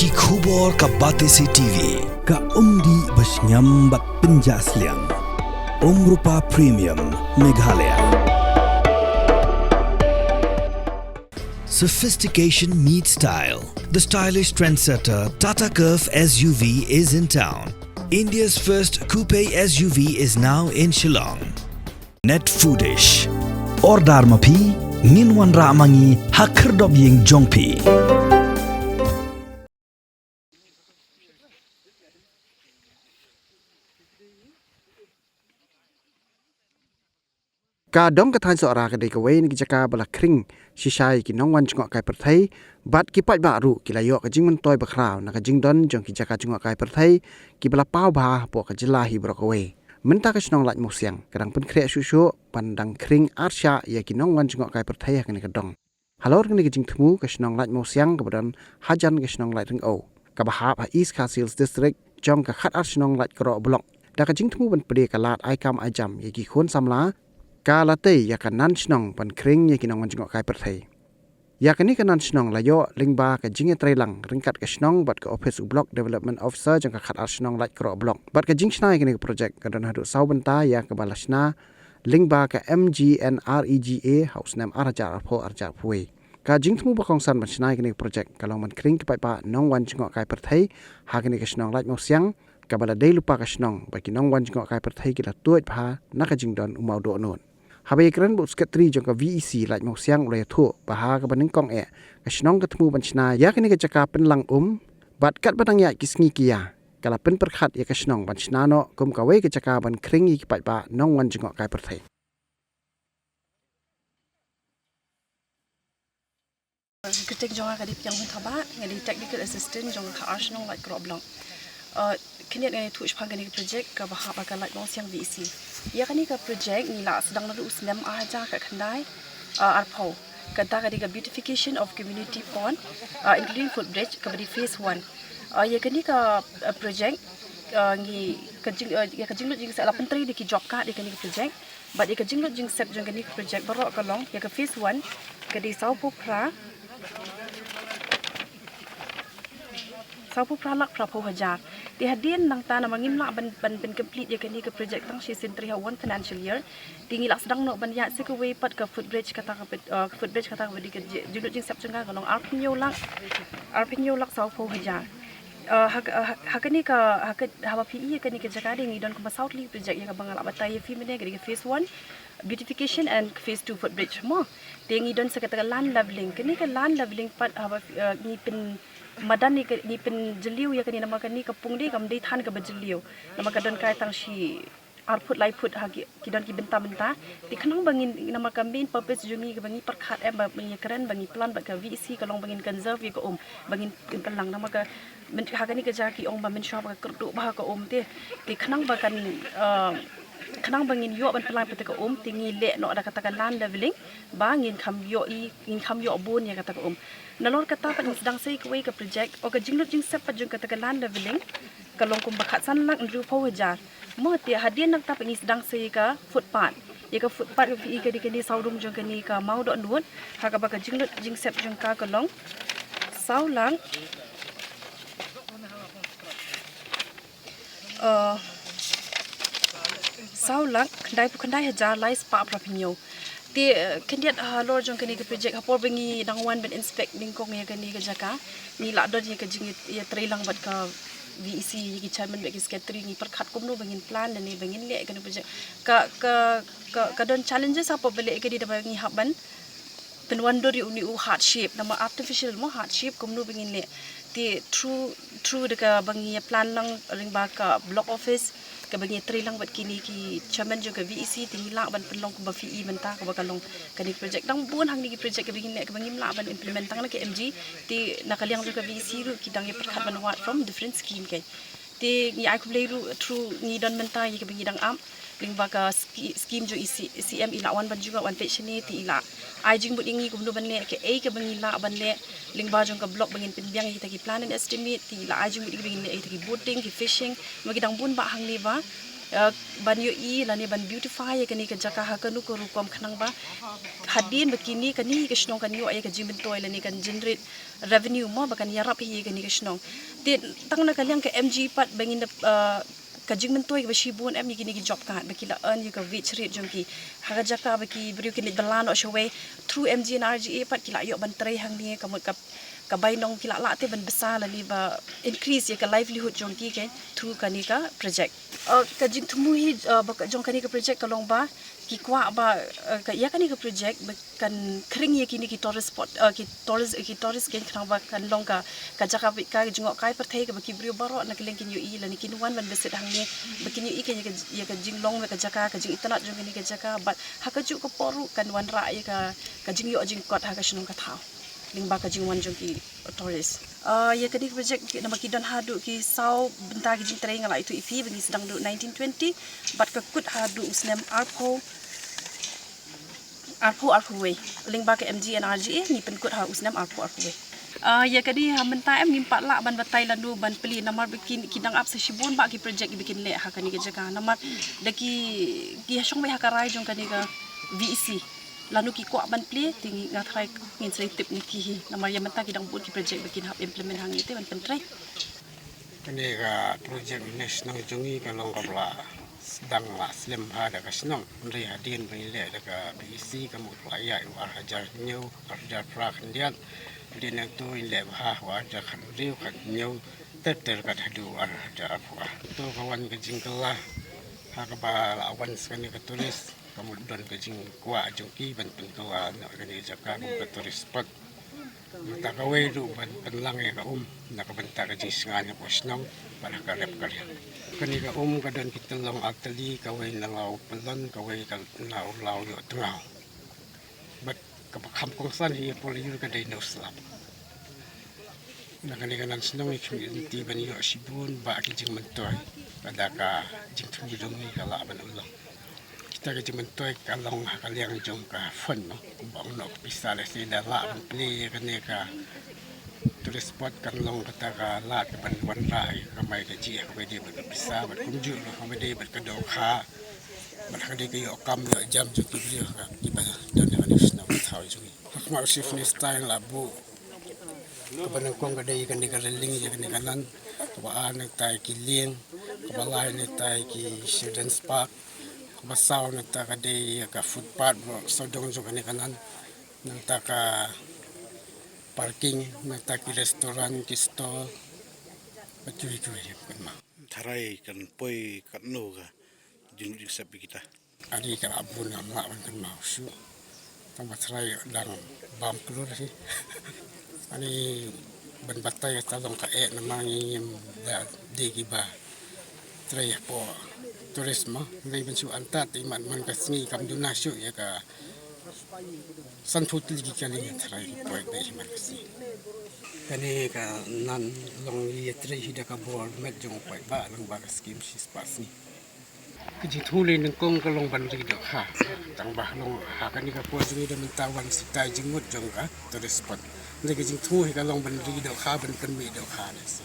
ki khubor ka Batesi TV ka umdi basnyam bat penjasliang Rupa Premium Meghalaya. Sophistication meets style. The stylish trendsetter Tata Curve SUV is in town. India's first coupe SUV is now in Shillong. Net Foodish. Ordar mapi minwan ramangi hakerdob ying jongpi. Ka dom ka than so ra ka de Kiwei ni jaka bala kring shishai ki nong wan chngok kai perthai bat ki pai ba ru ki la yo ka jing man toy ba khrau na ka jing don jong ki jaka chngok kai perthai ki bala pau ba po ka jila hi bro Kiwei menta ka snong Laitmawsiang kadang Pynkhreh Shuh pandang kring arsha ya ki nong wan chngok kai perthai ka ni ka dong halor ka ni ka jing thmu ka snong Laitmawsiang ka badan Hadien ka snong Lait ring o ka ba ha East Castles District jong ka khat ar snong Lait kro block da ka jing thmu ban pde ka lat ai kam ai jam ya ki khon samla Kalate ya kanan snong pan kring ya kinong jingok kai perthai ya kani kanan snong layo lingba ka jinge trailang ringkat ka snong bat ka office block development officer jang ka khat ar snong Lait kro block bat ka jing snai kani project ka don hadu sau benta ya ka balasna lingba ka MGNREGA house name arajar pho arjar phui ka jing thmu ba khong san ban snai kani project ka long man kring ka pai pa nong wan jingok kai perthai ha kani ka snong Laitmawsiang ka bala dei lupa ka snong ba ki nong wan jingok kai perthai ki la tuid pha na ka jing don umau do non Habai keren bu sketri jong ka VEC Laitmawsiang ulai thu baha ka baning kong e ka snong ka thmu banchna ya kini ka jaka penlang bat kat batang ya kisngi kia kala pen perkhat ya ka snong banchna no kum ka wei ka jaka ban kring ki pai ba nong wan jingok kai perthai Ketik jong ka dip yang thaba ngadi technical assistant jong ka arsenal Lait kro block kini ngani thuj phang kani project ka baha ba ka Laitmawsiang VEC ya kani ka project ni la sedang lalu usnam aja ka khandai arpau kata ka diga beautification of community pond including footbridge ka badi phase 1 ya kani ka project ngi kajing ya kajing lu jing sa la pentri di ki job ka di kani project but ya kajing lu jing set jong kani project barok ka long ya ka phase 1 ka di saupu pra lak prapo hajar di Hadien nang ta na mangin la ban ben complete ya kani ka project tang season 3 1 financial year tingi lak sedang no ban ya se ka way pat ka footbridge kata ka footbridge kata ka di ka julut jing sap chunga kalong arpinyo lak saupo hajar hakani ka haba PE kani ka jaka ding don ka south league project ya ka bangal abatay femine ka phase 1 beautification and phase 2 footbridge mo tingi don sa kata land leveling kani ka land leveling pat haba ni pen madan ni pen jeliu ya kani nama kani kapung di kam di than ka bajeliu nama kadon kai tang shi arput lai put ha ki don ki benta ti khnang bangin nama ka main purpose jumi ka bangi perkhat em bangi keren bangi plan ba ka VEC ka long bangin conserve ka bangin pelang nama ka men ha kani ka jaki ba men shop ka kerdu ba ka te ti khnang ba kan khnang bangin yo ban pelang pete ka tingi le no ada kata land leveling bangin kham yo bon ya kata ka nalor kata pa sedang sei Kiwei ka project o ka jinglut jing sep pa jung kata ka land leveling kalong kum bakhat san lang ndru pho hajar mo ti Hadien nak ta pa sedang sei ka footpath ya ka footpath ka ka di saudum jung kani ka mau do nuot ha ka ba ka jinglut jing sep jung ka kalong sau lang khandai hajar lai spa prapinyo ti kandiat lor jong kani ka project hapor bengi dangwan ben inspect ningkong ya kani ka jaka ni la dot ya ka jing ya trailang bat ka VEC ki chairman be ki secretary ni perkhat kumno bengin plan ni bengin le kani project ka don challenges apa bele ka di da bengi haban penwandori uni hardship nama artificial mo hardship kumno bengin le ti true de ka bengi plan lang ring ba ka block office ka bangi trilang bat kini ki chairman juga VEC tingi la ban penlong ko ba FE menta ko bakalong kani project dang bun hang ni project ka bangi la ban implement tang la ke MG ti nakaliang juga VEC ru kidang ya perkhat ban wat from different scheme kai ti ni ai ko play ru through ni don menta yi ka bangi dang am ring ba ka scheme jo CM ila wan ban juga wan pension ni ti ila ai jing bud ingi ko ban le ke a ka bangi la ban le ling ba jong ka block bangin pinbiang ki plan and estimate ti la ai jing bud bangi le ki boating ki fishing magi dang bun ba hang ni ba ban yoi lani ban beautify kani ka jaka ha kanu ko rukom khnang ba Hadien bakini kani ka snong kan yo ay ka jimin toy lani kan generate revenue mo ba kan yarap hi kani ka snong ti tang na kalyang ka MG pat bangin kajing mentoy ba shibun em gini job card bakila earn you ka wage rate jongki haga jaka baki beriu kini dalan o shaway through MG and RGA pat kila yo ban tray hang ni kamut ka kabay nong kila la te ban besar lani ba increase ya ka livelihood jongki ke through kani ka project kajing thumuhi ba jong kani ka project kalong ba ki kwa ba ka ya kani ka project kan kring ya kini ki tourist spot ki tourist ken khang ba kan long ka jaka ka jingok kai per thai ka baki brio baro na keleng kin yu i lani kin wan ban besit hang ni bakin yu i ken ya ka jing long ka jaka ka jing italat jong kani ka jaka but ha ka ju ko poru kan wan ra ya ka jing yo jing kot ha ka shnong ka thau ling ba ka jing wan jong ki tourist ya kani project na makidon hadu ki sau benta ki jing trai ngala itu ifi bengi sedang du 1920 but ka kut hadu usnem arpo way ling ba ka MG and RGA ni pen kut ha usnem arpo way ya kadi ha menta em nimpat la ban batai landu ban peli namar bikin kidang ap sa shibun ba ki project bikin le ha kani ka jaka namar daki ki hasong mai ha karai jong kani ka VEC lanu ki ko ban pli tingi ngatrai ngin sei tip ni ki namar ya menta kidang bud ki project bikin hap implement hang ite ban pentrai kani ka project national jongi ka long kabla sedang la slim ha da ka snong ri Hadien bani le da ka BC ka mu ya war hajar new hajar pra khandian din to le ha wa ja khan riu khan new ter ka thadu war hajar phwa to kawan ka jingkala ha ka ba lawan skani ka turis kemudian kajing kuah jongki ban penkawa nak kani jaka ka tourist spot mata kawai du ban penlang ya ka nak benta kajing singanya posnong pada ka rep kali kani ka ka dan kita long atali kawai nangau pelon kawai ka lau yo tengau bat ka kampung san hi poli yu ka dai no slap nak kani kanan senong ni community ban yo sibun ba kijing mentoy pada ka jing thungi dong ni kala ban ulong kita ke mentoy kalong kaliang jong ka fun no bang no bisa le si da la pli ka ne ka tourist spot kan long kata ka la ka ban wan rai ka mai ka ji ka de ba bisa ba kum ju ka ba de ba ka do kha ba ka de ka yo kam yo jam ju ki bri ka ki ba don ne ni sna ba thau ju ka ma si fni style la bu ka ban kong ka de ka ni ka ling ya ka ni ka nan ka ba an tai ki lieng ka ba lai ne tai ki children's park basau nata ka de ka footpath sodong jo kani kanan nata ka parking nata ki restoran ki store bacui kan ma Tharai kan poi kan no ka jing sapi kita. ari ka abun na ma kan ma Shuh tang batrai lang bam klur si ani ban batai ta long ka na mangi da de ki ba trai po turisme ngai bensu antat iman man ka sni kam duna Shuh ya ka san futil gi kali trai poi de man si kani ka nan long ye trai hida ka bor met jong poi ba lang ba ka skim si spas ni ki thuli nang kong ka long ban ri do ha tang ba long ha kani ka po jing da man tawan si tai jing mut jong ka tourist spot ngai ki jing thu ka long ban ri do ha ban kan mi do ha si